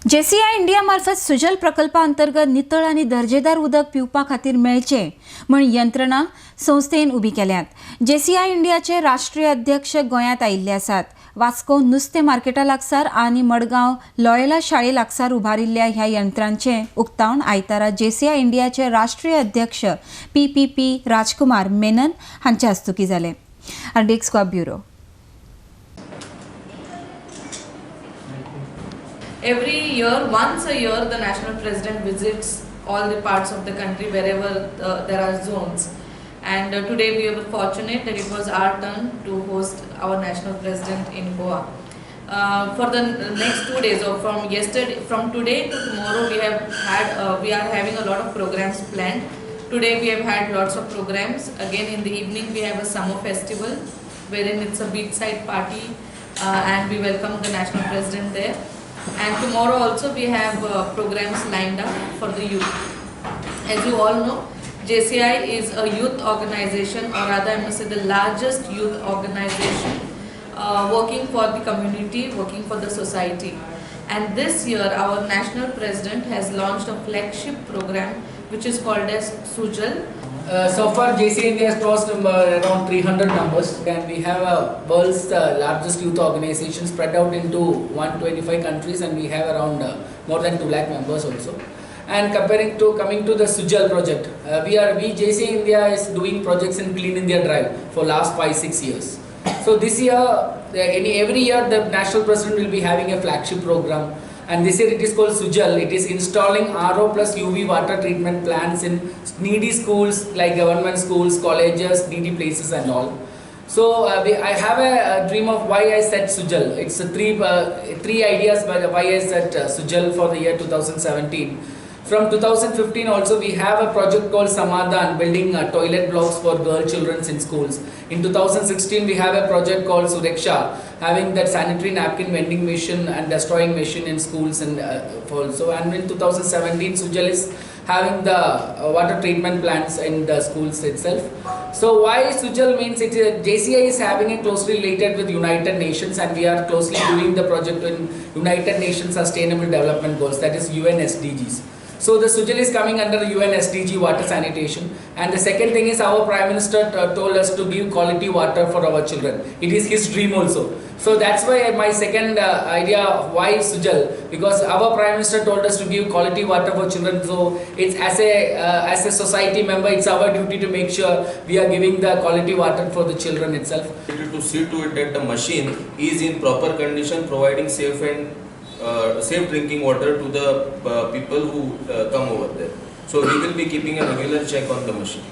JCI India मार्फत सुजल प्रकल्पाअंतर्गत नितळ आणि दर्जेदार उदक पिवपा खातीर मेळचे म्हण यंत्रणा संस्थेन उबी केल्यात. JCI इंडियाचे राष्ट्रीय अध्यक्ष गोंयांत आयिल्ले आसात. वास्को नुस्तें मार्केटा लागसार आनी मडगांव लॉयला शाळे लागसार उबारिल्ल्या ह्या यंत्रांचे उक्तावण आयतारा JCI इंडियाचे राष्ट्रीय अध्यक्ष PPP राजकुमार मेनन हांच्या हस्तुकी जाले. अर्डेक स्क्वाब bureau. Every year, once a year, the national president visits all the parts of the country wherever there are zones. And today we were fortunate that it was our turn to host our national president in Goa. For the next 2 days, or from today to tomorrow, we are having a lot of programs planned. Today we have had lots of programs. Again in the evening we have a summer festival wherein it's a beachside party and we welcome the national president there. And tomorrow also we have programs lined up for the youth. As you all know, JCI is a youth organization, or rather I must say the largest youth organization working for the community, working for the society. And this year our national president has launched a flagship program which is called as Sujal. So far JCI India has crossed around 300 numbers, and we have a world's largest youth organization spread out into 125 countries, and we have around more than 2 lakh members also. And coming to the Sujal project, JCI India is doing projects in Clean India Drive for last 5-6 years. So this year, every year the national president will be having a flagship program. And this year it is called Sujal. It is installing RO plus UV water treatment plants in needy schools like government schools, colleges, needy places and all. So I have a dream of why I said Sujal. It's three ideas why I said Sujal for the year 2017. From 2015 also we have a project called Samadhan, building toilet blocks for girl children in schools. In 2016 we have a project called Suraksha, having that sanitary napkin vending machine and destroying machine in schools and also. And in 2017 Sujal is having the water treatment plants in the schools itself. So why Sujal means JCI is having it closely related with United Nations, and we are closely doing the project in United Nations Sustainable Development Goals, that is UN SDGs. So the Sujal is coming under the UN SDG water sanitation, and the second thing is our Prime Minister told us to give quality water for our children. It is his dream also. So that's why my second idea of why Sujal, because our Prime Minister told us to give quality water for children. So it's as a society member, it's our duty to make sure we are giving the quality water for the children itself. To see to it that the machine is in proper condition, providing safe drinking water to the people who come over there. So we will be keeping a regular check on the machine.